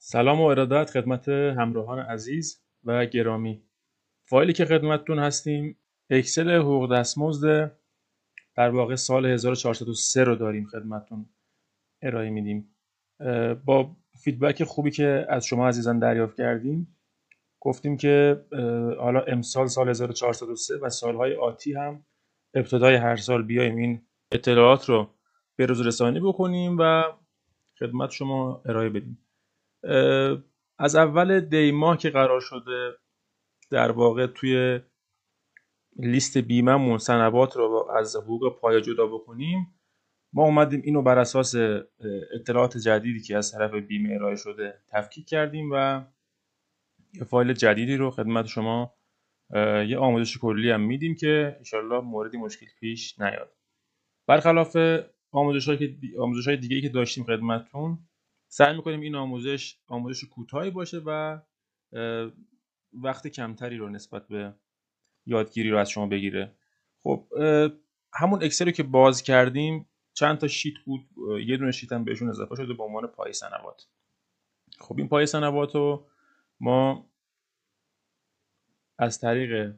سلام و ارادت خدمت همراهان عزیز و گرامی. فایلی که خدمتتون هستیم اکسل حقوق دستمزد در واقع سال 1403 رو داریم خدمتتون ارائه میدیم. با فیدبک خوبی که از شما عزیزان دریافت کردیم گفتیم که حالا امسال سال 1403 و سالهای آتی هم ابتدای هر سال بیایم این اطلاعات رو به روز رسانی بکنیم و خدمت شما ارائه بدیم. از اول دی ماه که قرار شده در واقع توی لیست بیمه‌مون صنوات رو از حقوق پایه جدا بکنیم، ما اومدیم اینو بر اساس اطلاعات جدیدی که از طرف بیمه ارائه شده تفکیک کردیم و یه فایل جدیدی رو خدمت شما یه آموزش کلی هم میدیم که انشالله موردی مشکل پیش نیاد. برخلاف آموزش‌های دیگه‌ای که داشتیم خدمتتون، سعی می‌کنیم این آموزش کوتاهی باشه و وقت کمتری رو نسبت به یادگیری رو از شما بگیره. خب همون اکسل رو که باز کردیم چند تا شیت بود، یه دونه شیت هم بهشون اضافه شده به عنوان پای صنوات. خب این پای صنوات رو ما از طریق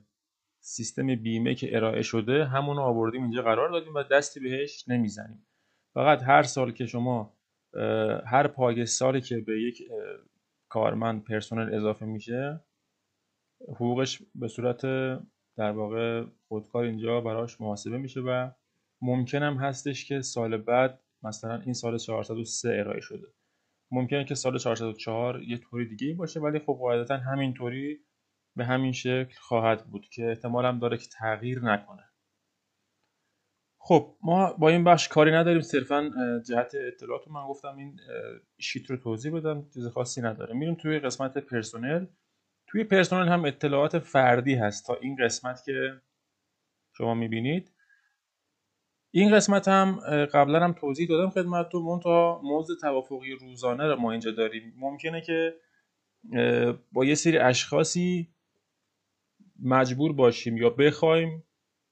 سیستم بیمه که ارائه شده همون رو آوردیم اینجا قرار دادیم و دستی بهش نمیزنیم. فقط هر سال که شما هر پای سالی که به یک کارمند پرسنل اضافه میشه حقوقش به صورت در واقع خودکار اینجا براش محاسبه میشه و ممکن هم هستش که سال بعد مثلا این سال 403 ارائه شده، ممکنه که سال 404 یه طوری دیگه باشه، ولی خب قاعدتا همین طوری به همین شکل خواهد بود که احتمال هم داره که تغییر نکنه. خب ما با این بخش کاری نداریم، صرفا جهت اطلاعات رو من گفتم این شیت رو توضیح بدم، چیز خاصی نداره. میریم توی قسمت پرسنل. توی پرسنل هم اطلاعات فردی هست تا این قسمت که شما میبینید. این قسمت هم قبلا هم توضیح دادم خدمتتون، منتها مزد توافقی روزانه رو ما اینجا داریم. ممکنه که با یه سری اشخاصی مجبور باشیم یا بخوایم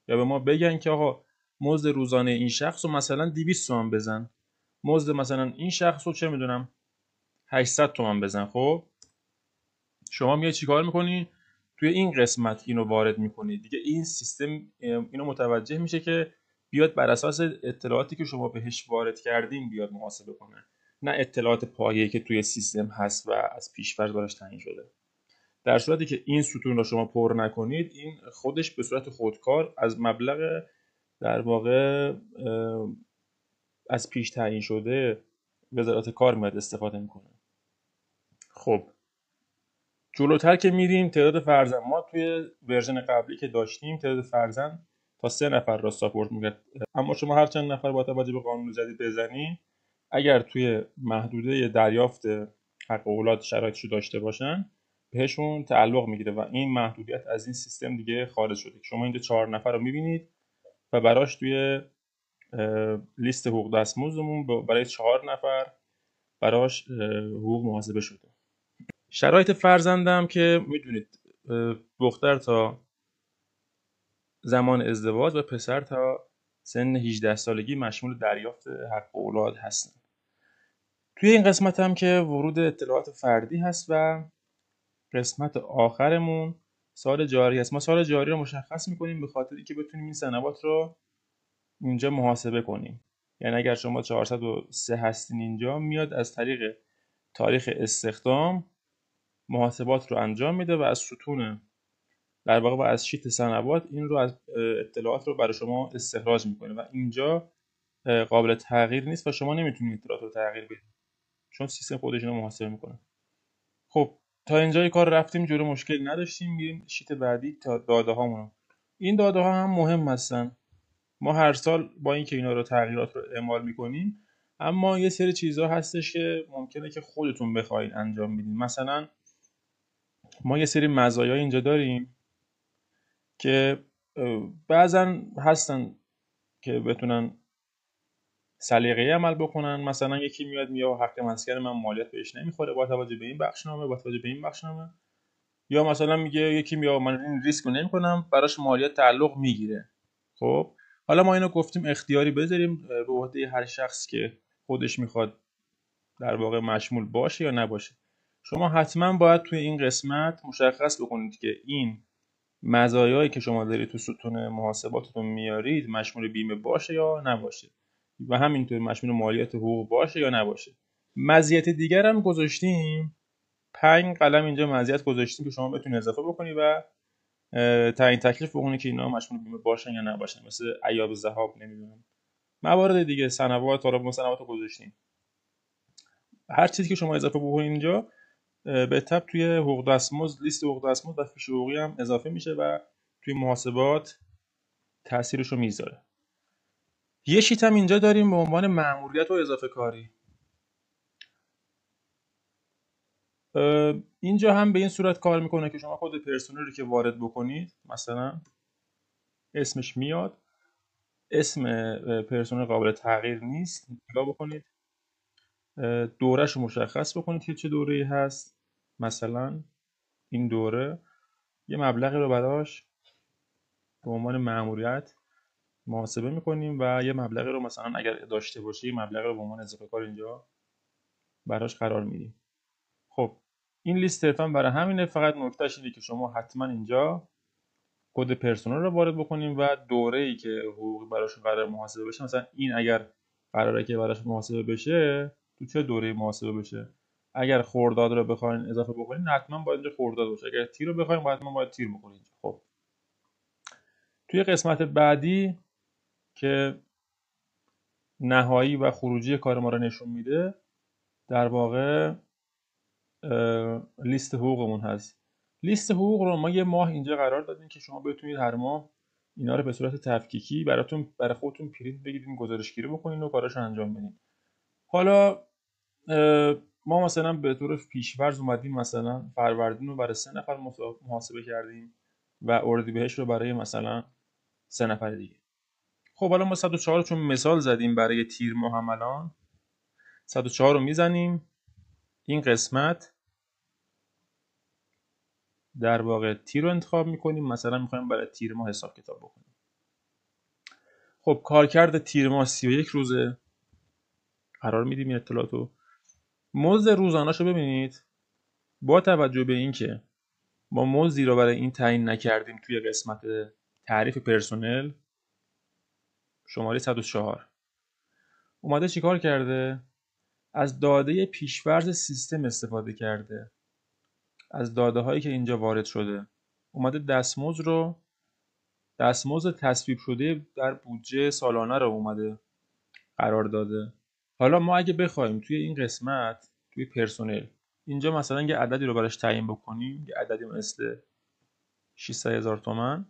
یا به ما بگن که آقا مزد روزانه این شخص رو مثلا 200 تومن بزن، مزد مثلا این شخص رو چه میدونم 800 تومن بزن. خب شما میای چیکار میکنی؟ توی این قسمت اینو وارد میکنی دیگه. این سیستم اینو متوجه میشه که بیاد بر اساس اطلاعاتی که شما بهش وارد کردین بیاد محاسبه کنه، نه اطلاعات پایه‌ای که توی سیستم هست و از پیش‌فرض براش تعیین شده. در صورتی که این ستون رو شما پر نکنید، این خودش به صورت خودکار از مبلغ در واقع از پیش تعیین شده وزارت کار میاد استفاده میکنه. خب جلوتر که میریم تعداد فرزند، ما توی ورژن قبلی که داشتیم تعداد فرزند تا 3 نفر را ساپورت میکرد، اما شما هر چند نفر با توجه به قانون جدید بزنین، اگر توی محدوده دریافت حق اولاد شرایطشو داشته باشن بهشون تعلق میگیره و این محدودیت از این سیستم دیگه خارج شده. شما اینجا 4 نفر رو میبینید و براش توی لیست حقوق دستمزدمون برای 4 نفر براش حقوق محاسبه شده. شرایط فرزندم که میدونید دختر تا زمان ازدواج و پسر تا سن 18 سالگی مشمول دریافت حق اولاد هستن. توی این قسمت هم که ورود اطلاعات فردی هست و قسمت آخرمون سال جاری هست. ما سال جاری رو مشخص میکنیم به خاطر اینکه بتونیم این سنوات رو اینجا محاسبه کنیم. یعنی اگر شما 403 هستین اینجا میاد از طریق تاریخ استخدام محاسبات رو انجام میده و از ستون در واقع و از شیت سنوات این رو از اطلاعات رو برای شما استخراج میکنه و اینجا قابل تغییر نیست و شما نمیتونید اطلاعات رو تغییر بدید چون سیستم خودش رو محاسبه میکنه. خب تا اینجای کار رفتیم جلو، مشکلی نداشتیم. میریم شیت بعدی تا داده هامون. این داده ها هم مهم هستن. ما هر سال با اینکه اینا رو تغییرات رو اعمال میکنیم، اما یه سری چیزها هستش که ممکنه که خودتون بخواید انجام بدین. مثلا ما یه سری مزایا اینجا داریم که بعضا هستن که بتونن سلیقه‌ای عمل بکنن. مثلا یکی میاد حق مسکن من مالیات بهش نمیخوره با توجه به این بخشنامه، با توجه به این بخشنامه، یا مثلا میگه یکی من این ریسک رو نمیکنم براش مالیات تعلق میگیره. خب حالا ما اینو گفتیم اختیاری بذاریم به عهده هر شخص که خودش میخواد در واقع مشمول باشه یا نباشه. شما حتما باید توی این قسمت مشخص بکنید که این مزایایی که شما دارید تو ستون محاسباتتون میارید مشمول بیمه باشه یا نباشه و همینطور مشمول مالیات حقوق باشه یا نباشه. مزیت دیگر هم گذاشتیم، 5 قلم اینجا مزیت گذاشتیم که شما بتونید اضافه بکنید و تعیین تکلیف بکنید که اینا مشمول بیمه باشن یا نباشن، مثل ایاب ذهاب، نمیدونم موارد دیگه، سنوات، طالب سنوات رو گذاشتیم. هر چیزی که شما اضافه بکنید اینجا به تبع توی حقوق دستمزد، لیست حقوق دستمزد و فیش حقوقی هم اضافه میشه و توی محاسبات تاثیرش رو میذاره. یه شیت هم اینجا داریم به عنوان مأموریت و اضافه کاری. اینجا هم به این صورت کار میکنه که شما خود پرسنلی رو که وارد بکنید، مثلا اسمش میاد، اسم پرسنل قابل تغییر نیست، نگاه بکنید، دورهش رو مشخص بکنید که چه دوره‌ای هست، مثلا این دوره یه مبلغی رو براش به عنوان مأموریت محاسبه میکنیم و یه مبلغی رو مثلا اگر داشته باشه یه مبلغی رو به عنوان اضافه کار اینجا براش قرار میدیم. خب این لیست صرفا برای همینه، فقط نکتهش اینه که شما حتما اینجا کد پرسنل رو وارد بکنیم و دوره‌ای که حقوقی براش قرار محاسبه بشه، مثلا این اگر قراره که براش محاسبه بشه تو چه دوره‌ای محاسبه بشه. اگر خرداد رو بخواید اضافه بکنید حتما باید اینجا خرداد باشه، اگر تیر رو بخواید حتما باید تیر بکنید. خب توی قسمت بعدی که نهایی و خروجی کار ما رو نشون میده، در واقع لیست حقوقمون هست. لیست حقوق رو ما یه ماه اینجا قرار دادیم که شما بتونید هر ماه اینا رو به صورت تفکیکی برای خودتون پرینت بگیرید، گزارشگیری بکنید و کاراشو انجام بدید. حالا ما مثلا به طور پیش‌فرض اومدیم مثلا فروردین رو برای 3 نفر محاسبه کردیم و اردیبهشت رو برای مثلا 3 نفر دیگه. خب حالا ما 104 چون مثال زدیم برای تیر ماه هم الان 104 رو میزنیم، این قسمت در واقع تیر رو انتخاب میکنیم، مثلا میخوایم برای تیر ماه حساب کتاب بکنیم. خب کارکرد تیر ماه 31 روزه، قرار میدیم این اطلاعاتو. مزد روزانه‌شو ببینید، با توجه به اینکه ما مزدی رو برای این تعیین نکردیم توی قسمت تعریف پرسنل، شماره 104 اومده چیکار کرده؟ از داده پیش‌فرض سیستم استفاده کرده، از داده هایی که اینجا وارد شده اومده دستمزد تصویب شده در بودجه سالانه رو اومده قرار داده. حالا ما اگه بخوایم توی این قسمت توی پرسنل اینجا مثلا یه عددی رو براش تعیین بکنیم، یه عددی مثل 600,000 تومان،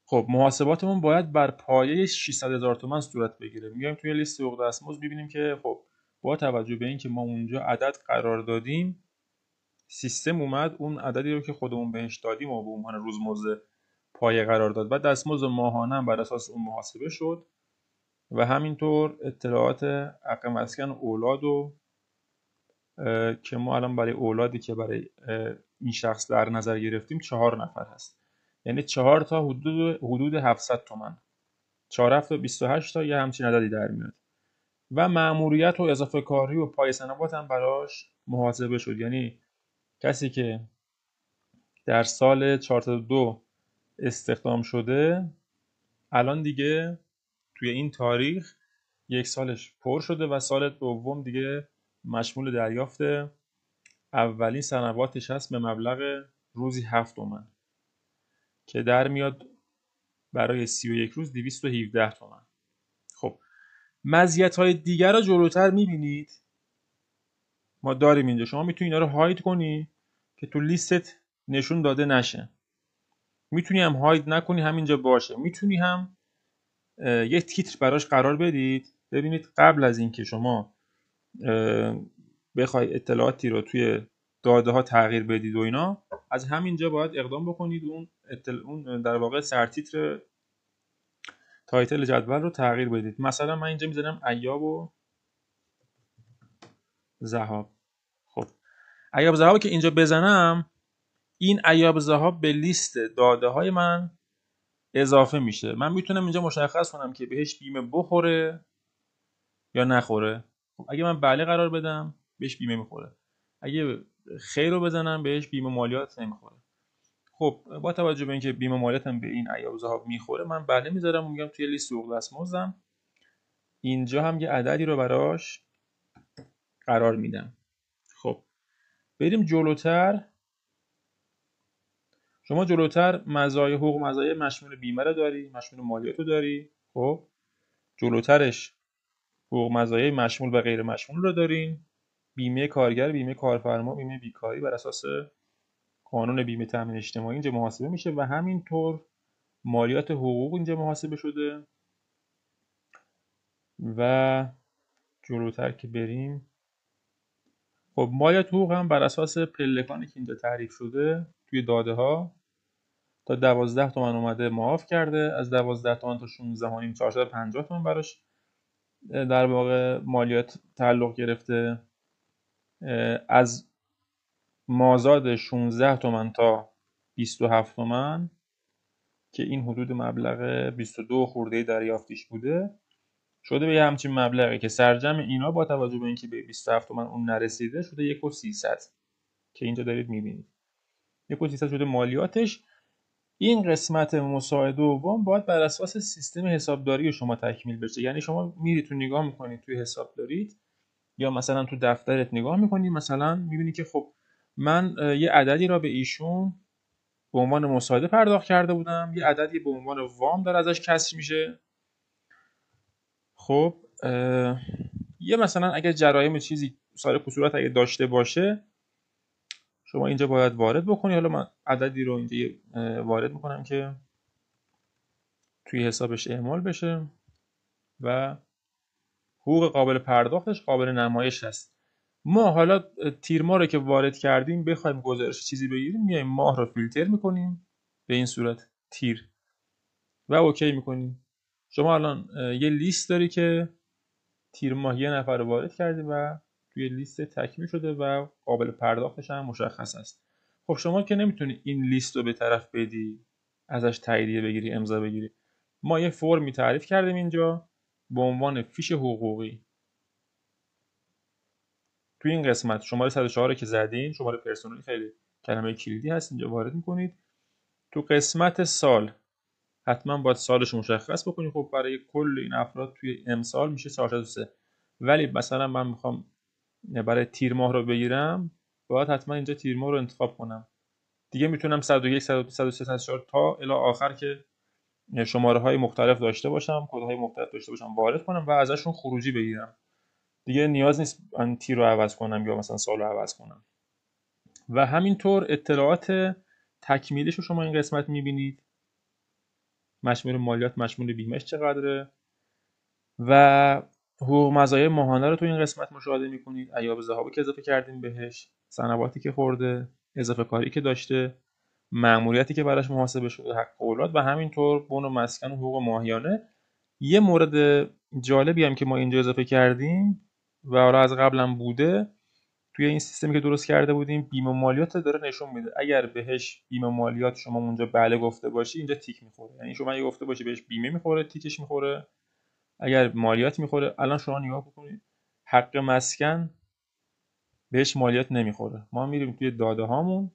خب محاسباتمون باید بر پایه 600,000 تومان صورت بگیره. میایم توی لیست حقوق دستمزد میبینیم که خب با توجه به اینکه ما اونجا عدد قرار دادیم، سیستم اومد اون عددی رو که خودمون بهش دادیم و به عنوان روزمزد پایه قرار داد و دستمزد ماهانه بر اساس اون محاسبه شد و همینطور اطلاعات حق مسکن اولاد و که ما الان برای اولادی که برای این شخص در نظر گرفتیم 4 نفر هست، یعنی 4 تا حدود 700 تومان، 4 هفته 28 تا یه همچین عددی در میاد و مأموریت و اضافه کاری و پای سنوات هم براش محاسبه شد. یعنی کسی که در سال 402 استخدام شده الان دیگه توی این تاریخ یک سالش پر شده و سال دوم دیگه مشمول دریافت اولین سنواتش هست به مبلغ روزی 7 تومن که در میاد برای 31 روز 217 تومن. خب مزیت‌های دیگر رو جلوتر میبینید ما داریم اینجا. شما میتونی اینا رو هاید کنی که تو لیستت نشون داده نشه، میتونی هم هاید نکنی همینجا باشه، میتونی هم یک تیتر براش قرار بدید. ببینید قبل از اینکه شما بخوای اطلاعاتی رو توی داده ها تغییر بدید و اینا، از همینجا باید اقدام بکنید اون در واقع سرتیتر تایتل جدول رو تغییر بدید. مثلا من اینجا میذارم ایاب و ذهاب. خب ایاب ذهاب که اینجا بزنم، این ایاب ذهاب به لیست داده های من اضافه میشه. من میتونم اینجا مشخص کنم که بهش بیمه بخوره یا نخوره. خب اگه من بله قرار بدم بهش بیمه میخوره. اگه خیر رو بزنم بهش بیمه مالیات نمیخوره. خب با توجه به اینکه بیمه مالیات هم به این ایاب‌ها میخوره، من بله میذارم، میگم توی لیست حقوق دستمزدم اینجا هم یه عددی رو براش قرار میدم. خب بریم جلوتر. شما جلوتر مزایای حقوق مزایای مشمول بیمه رو داری، مشمول مالیات رو داری. خب جلوترش حقوق مزایای مشمول و غیر مشمول رو دارین. بیمه کارگر، بیمه کارفرما، بیمه بیکاری بر اساس قانون بیمه تامین اجتماعی اینجا محاسبه میشه و همینطور مالیات حقوق اینجا محاسبه شده. و جلوتر که بریم، خب مالیات حقوق هم بر اساس پلکانی که اینجا تعریف شده توی داده ها تا 12 تومن اومده معاف کرده، از 12 تومن تا 16 تومن 450 تومن براش در واقع مالیات تعلق گرفته. از مازاد 16 تومن تا 27 تومن که این حدود مبلغ 22 خورده دریافتیش بوده شده به یه همچین مبلغی که سرجم اینا با توجه به اینکه به 27 تومن اون نرسیده شده 1,300 که اینجا دارید میبینید 1,300 شده مالیاتش. این قسمت مساعده دوم باید بر اساس سیستم حسابداری شما تکمیل بشه. یعنی شما میرید تو نگاه میکنید توی حسابداریت یا مثلا تو دفترت نگاه میکنید، مثلا میبینی که خب من یه عددی را به ایشون به عنوان مساعده پرداخت کرده بودم، یه عددی به عنوان وام داره ازش کسر میشه. خب یه مثلا اگر جرایم چیزی سال کسورت اگه داشته باشه شما اینجا باید وارد بکنی. حالا من عددی رو اینجا وارد میکنم که توی حسابش اعمال بشه و حقوق قابل پرداختش قابل نمایش هست. ما حالا تیر ماه رو که وارد کردیم بخوایم گزارش چیزی بگیریم میایم ماه رو فیلتر میکنیم به این صورت تیر و اوکی میکنیم. شما الان یه لیست داری که تیر ماه یه نفر رو وارد کردی و توی لیست تکمیل شده و قابل پرداختش هم مشخص است. خب شما که نمیتونی این لیست رو به طرف بدی ازش تاییدیه بگیری امضا بگیری. ما یه فرمی تعریف کردیم اینجا به عنوان فیش حقوقی. توی این قسمت شماره 104 رو که زدین، شماره پرسنلی خیلی کلمه کلیدی هست، اینجا وارد میکنید. تو قسمت سال حتما باید سالش مشخص بکنید. خب برای کل این افراد توی امسال میشه 403. ولی مثلا من میخوام برای تیر ماه رو بگیرم باید حتما اینجا تیر ماه رو انتخاب کنم. دیگه میتونم 101 102 103 104 تا الی آخر که شماره های مختلف داشته باشم، کدهای مختلف داشته باشم وارد کنم و ازشون خروجی بگیرم. دیگه نیاز نیست من تیر رو عوض کنم یا مثلا سال رو عوض کنم. و همینطور اطلاعات تکمیلیش رو شما این قسمت میبینید. مشمول مالیات، مشمول بیمهش چقدره و حقوق مزایای ماهانه رو تو این قسمت مشاهده میکنید. ایاب ذهابی که اضافه کردیم بهش، سنواتی که خورده، اضافه کاری که داشته، مأموریتی که براش محاسبه شده، حق اولاد و همینطور بن و مسکن و حقوق ماهیانه. یه مورد جالبی هم که ما اینجا اضافه کردیم و حالا از قبلم بوده توی این سیستمی که درست کرده بودیم، بیمه مالیات داره نشون میده. اگر بهش بیمه مالیات شما اونجا بله گفته باشی اینجا تیک میخوره. یعنی شما اگه گفته باشی بهش بیمه میخوره تیکش میخوره، اگر مالیات میخوره. الان شما نگاه بکنید حق مسکن بهش مالیات نمیخوره. ما میریم توی داده هامون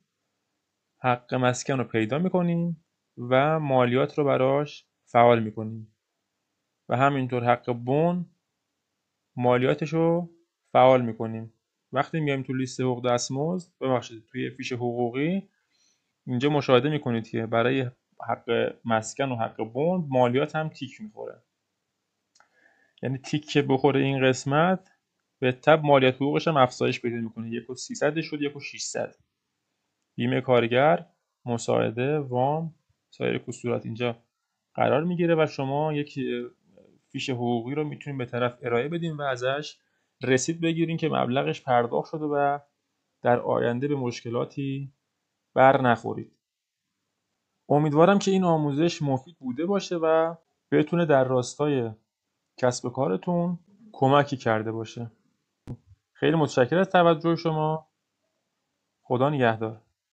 حق مسکن رو پیدا میکنیم و مالیات رو براش فعال میکنیم و همینطور حق بن مالیاتش رو فعال میکنیم. وقتی میایم تو لیست حقوق دستمزد، ببخشید توی فیش حقوقی، اینجا مشاهده میکنید که برای حق مسکن و حق بن مالیات هم تیک میخوره. یعنی تیک که بخوره این قسمت به تبع مالیات حقوقش هم افزایش پیدا میکنه. 1,300 شد 1,600. بیمه کارگر، مساعده، وام، سایر کسورات اینجا قرار میگیره و شما یک فیش حقوقی رو میتونید به طرف ارائه بدین و ازش رسید بگیرین که مبلغش پرداخت شده و در آینده به مشکلاتی بر نخورید. امیدوارم که این آموزش مفید بوده باشه و بتونه در راستای کسب کارتون کمکی کرده باشه. خیلی متشکرم از توجه شما. خدا نگهدار.